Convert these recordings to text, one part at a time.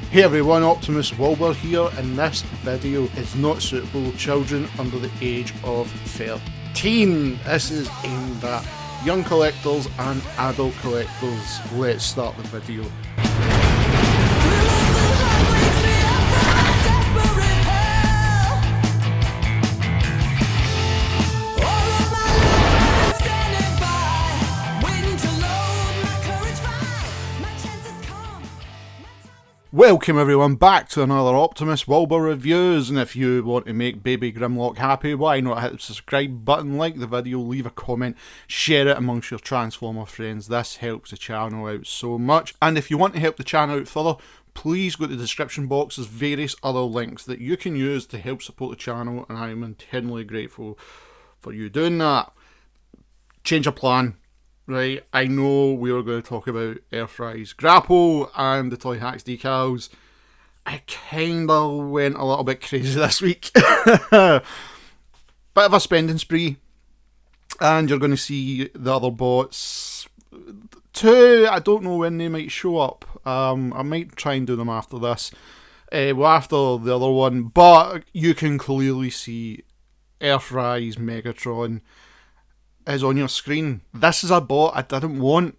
Hey everyone, Optimus Wilbur here, and this video is not suitable for children under the age of 13. This is aimed at young collectors and adult collectors. Let's start the video. Welcome everyone back to another Optimus Wilbur Reviews, and if you want to make baby Grimlock happy, why not hit the subscribe button, like the video, leave a comment, share it amongst your Transformer friends. This helps the channel out so much. And if you want to help the channel out further, please go to the description box. There's various other links that you can use to help support the channel, and I am eternally grateful for you doing that. Change of plan. Right, I know we were going to talk about Earthrise Grapple and the Toy Hacks decals. I kinda went a little bit crazy this week. Bit of a spending spree. And you're going to see the other bots. Two, I don't know when they might show up. I might try and do them after this. After the other one. But you can clearly see Earthrise Megatron is on your screen. This is a bot I didn't want.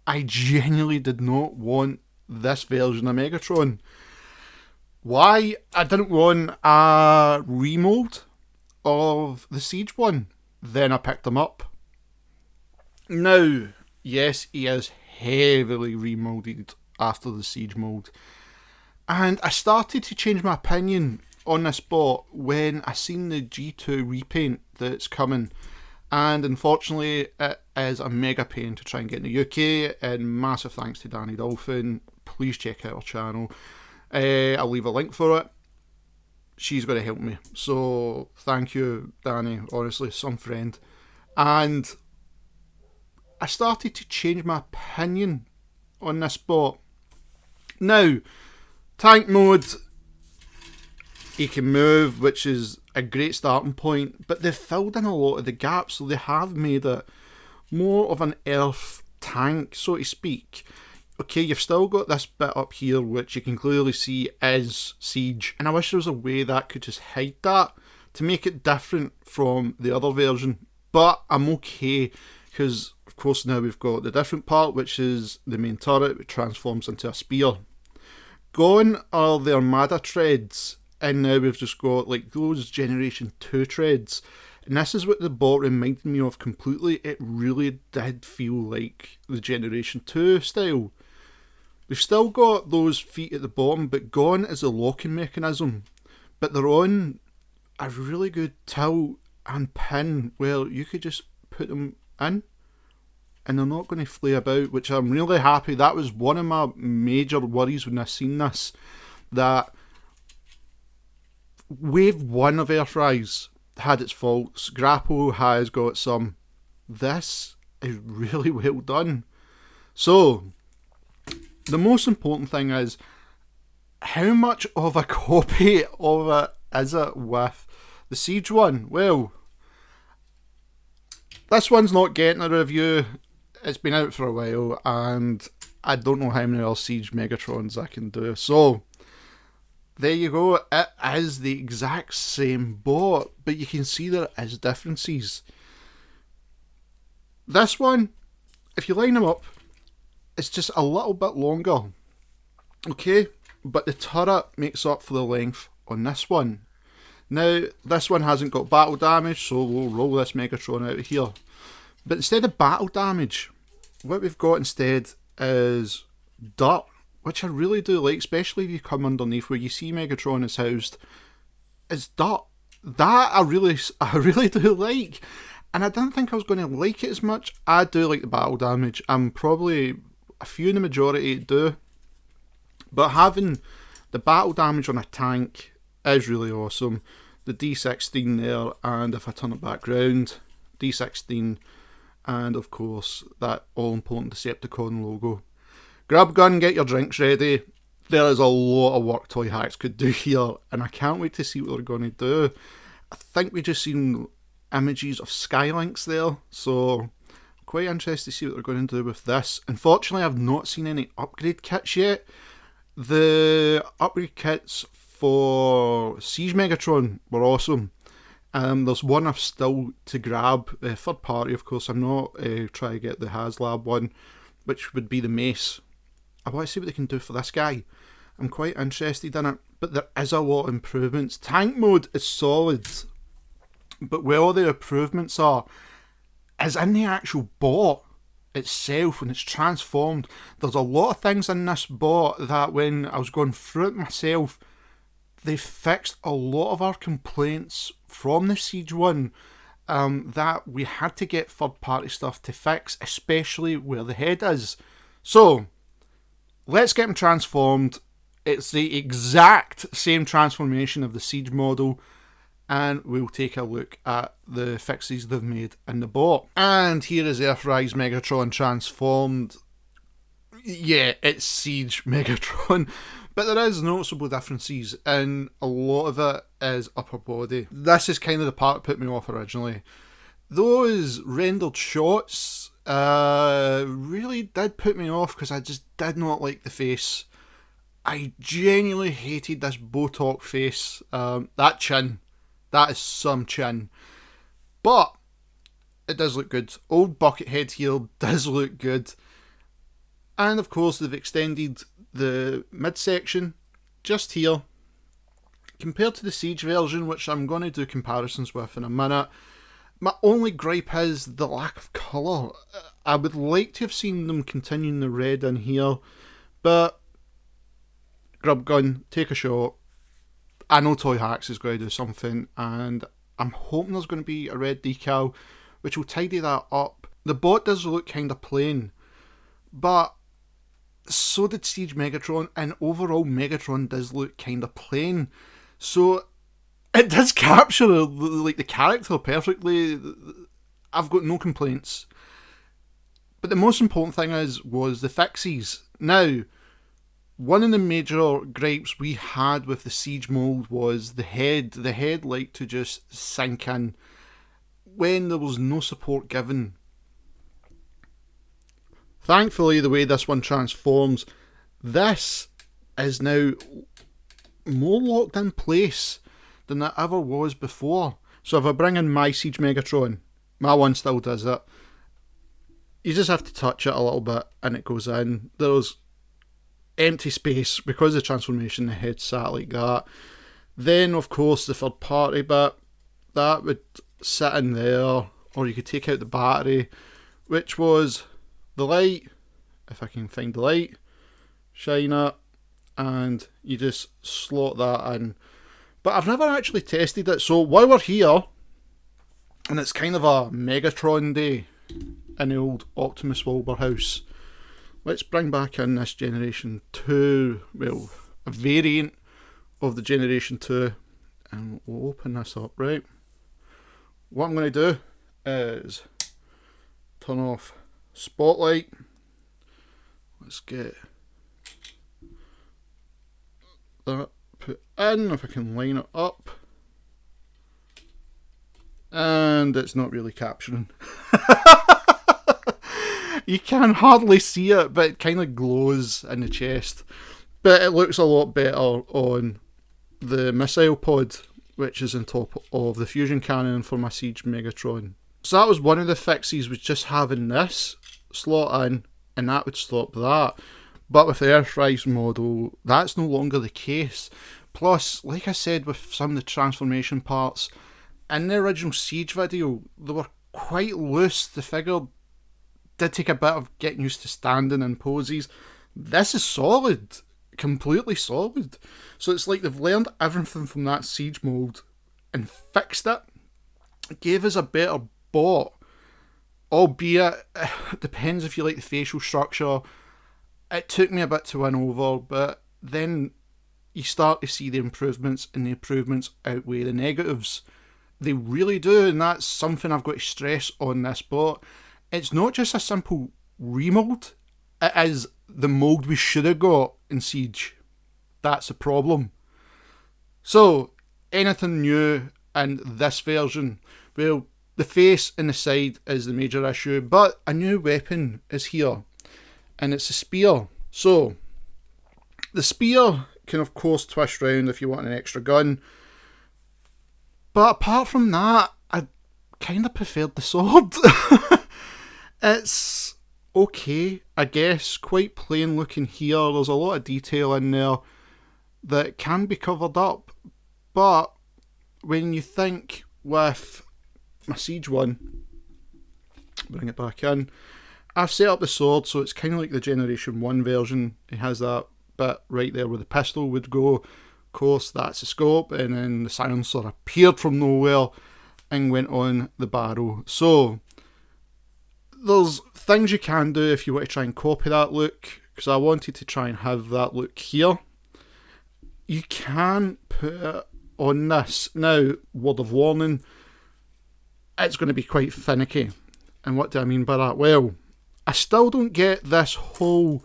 I genuinely did not want this version of Megatron. Why? I didn't want a remold of the Siege one. Then I picked him up. Now, yes, he is heavily remolded after the Siege mold. And I started to change my opinion on this bot when I seen the G2 repaint that's coming. And unfortunately, it is a mega pain to try and get in the UK. And massive thanks to Danny Dolphin. Please check out our channel. I'll leave a link for it. She's going to help me. So thank you, Danny. Honestly, some friend. And I started to change my opinion on this bot. Now, tank mode, he can move, which is a great starting point, but they've filled in a lot of the gaps, so they have made it more of an earth tank, so to speak. Okay, you've still got this bit up here, which you can clearly see is Siege, and I wish there was a way that could just hide that to make it different from the other version, but I'm okay, because of course now we've got the different part, which is the main turret, which transforms into a spear. Gone are the Armada treads, and now we've just got like those Generation 2 treads. And this is what the bot reminded me of completely. It really did feel like the Generation 2 style. We've still got those feet at the bottom, but gone is the locking mechanism. But they're on a really good tilt and pin where you could just put them in and they're not going to flay about, which I'm really happy. That was one of my major worries when I seen this, that Wave 1 of Earthrise had its faults. Grapple has got some. This is really well done. So, the most important thing is, how much of a copy of it is it with the Siege one? Well, this one's not getting a review. It's been out for a while, and I don't know how many other Siege Megatrons I can do. So, there you go, it is the exact same bot, but you can see there is differences. This one, if you line them up, it's just a little bit longer. Okay, but the turret makes up for the length on this one. Now, this one hasn't got battle damage, so we'll roll this Megatron out of here. But instead of battle damage, what we've got instead is dirt, which I really do like, especially if you come underneath where you see Megatron is housed. It's dirt. That I really do like. And I didn't think I was going to like it as much. I do like the battle damage. I'm probably a few in the majority do. But having the battle damage on a tank is really awesome. The D16 there, and if I turn it back round, D16, and of course that all important Decepticon logo. Grab a gun, get your drinks ready. There is a lot of work Toy Hacks could do here, and I can't wait to see what they're going to do. I think we just seen images of Skylinks there, so I'm quite interested to see what they're going to do with this. Unfortunately, I've not seen any upgrade kits yet. The upgrade kits for Siege Megatron were awesome. There's one I've still to grab, third party of course. I'm not trying to get the HasLab one, which would be the mace. I want to see what they can do for this guy. I'm quite interested in it, but there is a lot of improvements. Tank mode is solid, but where all the improvements are is in the actual bot itself when it's transformed. There's a lot of things in this bot that when I was going through it myself, they fixed a lot of our complaints from the Siege one that we had to get third party stuff to fix, especially where the head is. So let's get him transformed. It's the exact same transformation of the Siege model, and we'll take a look at the fixes they've made in the bot. And here is Earthrise Megatron transformed. Yeah, it's Siege Megatron, but there is noticeable differences, and a lot of it is upper body. This is kind of the part that put me off originally. Those rendered shots really did put me off because I just did not like the face. I genuinely hated this Botox face. That chin. That is some chin. But it does look good. Old Buckethead here does look good. And of course they've extended the midsection just here. Compared to the Siege version, which I'm going to do comparisons with in a minute, my only gripe is the lack of colour. I would like to have seen them continuing the red in here, but grub gun, take a shot. I know Toy Hacks is going to do something, and I'm hoping there's going to be a red decal which will tidy that up. The bot does look kind of plain, but so did Siege Megatron, and overall Megatron does look kind of plain. So it does capture like the character perfectly. I've got no complaints. But the most important thing was the fixes. Now, one of the major gripes we had with the Siege mold was the head. The head liked to just sink in when there was no support given. Thankfully, the way this one transforms, this is now more locked in place than it ever was before. So if I bring in my Siege Megatron, my one still does it. You just have to touch it a little bit and it goes in. There's empty space because of the transformation, the head sat like that. Then of course the third party bit, that would sit in there, or you could take out the battery, which was the light. If I can find the light, shine it, and you just slot that in. But I've never actually tested it, so while we're here, and it's kind of a Megatron day in the old Optimus Wilbur house, let's bring back in this Generation 2, well, a variant of the Generation 2, and we'll open this up, right? What I'm going to do is turn off Spotlight. Let's get that put in, if I can line it up. And it's not really capturing. You can hardly see it, but it kind of glows in the chest. But it looks a lot better on the missile pod, which is on top of the fusion cannon for my Siege Megatron. So that was one of the fixes, was just having this slot in, and that would stop that. But with the Earthrise model, that's no longer the case. Plus, like I said with some of the transformation parts, in the original Siege video, they were quite loose. The figure did take a bit of getting used to standing in poses. This is solid, completely solid. So it's like they've learned everything from that Siege mold and fixed it. It gave us a better bot, albeit it depends if you like the facial structure. It took me a bit to win over, but then you start to see the improvements, and the improvements outweigh the negatives. They really do, and that's something I've got to stress on this bot. It's not just a simple remold, it is the mold we should have got in Siege. That's the problem. So, anything new in this version? Well, the face and the side is the major issue, but a new weapon is here, and it's a spear. So, The spear can of course twist round if you want an extra gun, but apart from that, I kind of preferred the sword. It's okay, I guess, quite plain looking here. There's a lot of detail in there that can be covered up, but when you think with my Siege one, bring it back in, I've set up the sword so it's kind of like the Generation 1 version. It has that bit right there where the pistol would go. Of course, that's the scope, and then the silencer appeared from nowhere and went on the barrel. So there's things you can do if you want to try and copy that look, because I wanted to try and have that look here. You can put it on this. Now, word of warning, it's going to be quite finicky. And what do I mean by that? Well, I still don't get this whole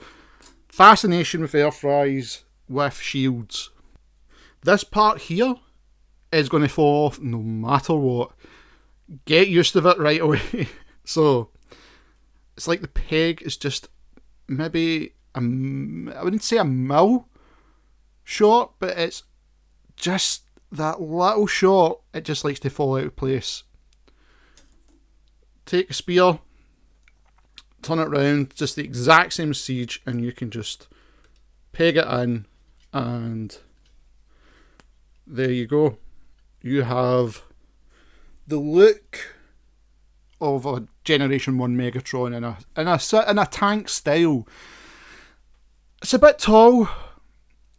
fascination with Earthrise with shields. This part here is going to fall off no matter what. Get used to it right away. So it's like the peg is just maybe, I wouldn't say a mil short, but it's just that little short. It just likes to fall out of place. Take a spear, turn it round, just the exact same Siege, and you can just peg it in, and there you go. You have the look of a Generation 1 Megatron in a tank style. It's a bit tall,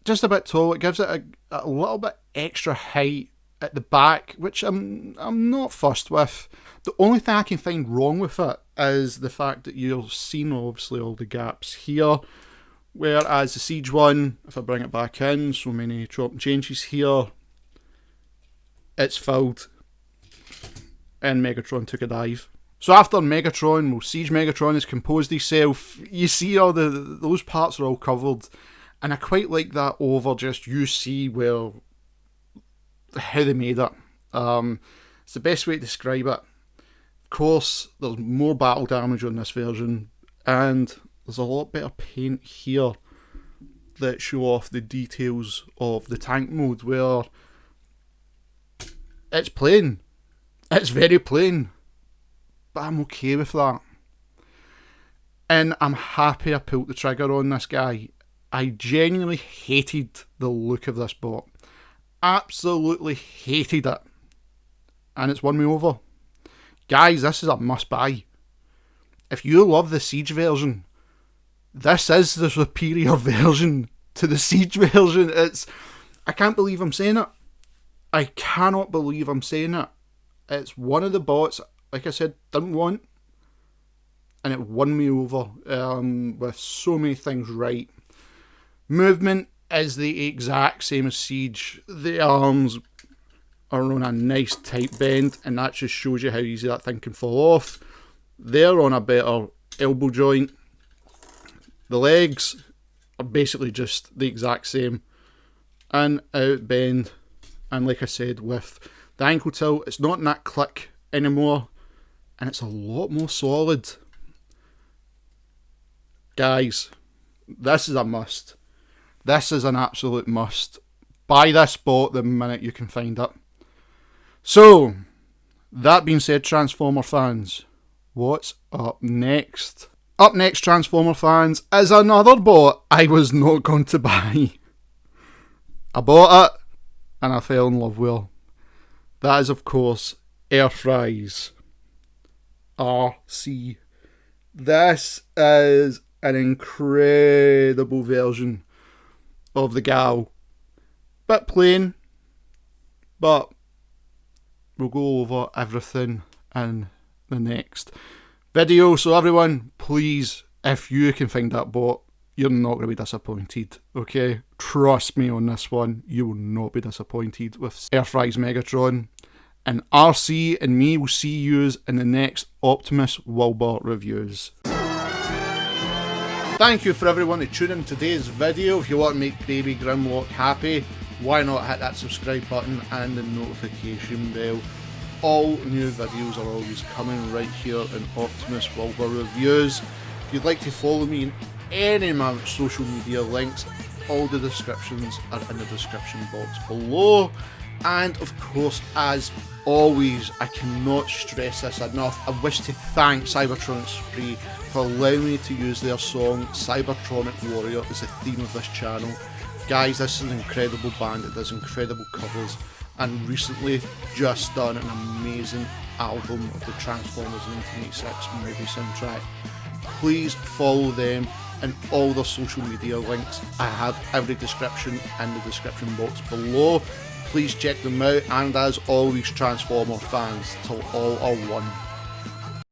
just a bit tall. It gives it a little bit extra height at the back, which I'm not fussed with. The only thing I can find wrong with it is the fact that you've seen obviously all the gaps here, whereas the Siege one, if I bring it back in, so many chop and changes here, it's filled, and Megatron took a dive. So after Megatron, well, Siege Megatron has composed himself. You see all those parts are all covered, and I quite like that over just you see where how they made it. It's the best way to describe it. Of course, there's more battle damage on this version, and there's a lot better paint here that show off the details of the tank mode, where it's plain. It's very plain. But I'm okay with that. And I'm happy I pulled the trigger on this guy. I genuinely hated the look of this bot. Absolutely hated it. And it's won me over. Guys, this is a must buy. If you love the Siege version, this is the superior version to the Siege version. I can't believe I'm saying it. I cannot believe I'm saying it. It's one of the bots, like I said, didn't want, and it won me over with so many things right. Movement is the exact same as Siege. The arms are on a nice tight bend, and that just shows you how easy that thing can fall off. They're on a better elbow joint. The legs are basically just the exact same. In, out, bend, and like I said, with the ankle tilt, it's not in that click anymore, and it's a lot more solid. Guys, this is a must. This is an absolute must. Buy this bot the minute you can find it. So, that being said, Transformer fans, what's up next? Up next, Transformer fans, is another bot I was not going to buy. I bought it, and I fell in love with her. That is, of course, Earthrise RC. This is an incredible version of the gal. Bit plain, but we'll go over everything in the next video. So everyone, please, if you can find that bot, you're not going to be disappointed, okay? Trust me on this one, you will not be disappointed with Earthrise Megatron. And RC and me will see you in the next Optimus Wilbur reviews. Thank you for everyone to tune in today's video. If you want to make Baby Grimlock happy, why not hit that subscribe button and the notification bell. All new videos are always coming right here in Optimus Wilbur reviews. If you'd like to follow me in any of my social media links, all the descriptions are in the description box below. And of course, as always, I cannot stress this enough, I wish to thank Cybertronic Spree for allowing me to use their song Cybertronic Warrior as the theme of this channel. Guys, this is an incredible band, it does incredible covers, and recently just done an amazing album of the Transformers 1986 movie soundtrack. Please follow them and all their social media links. I have every description in the description box below. Please check them out, and as always, Transformer fans, till all are one.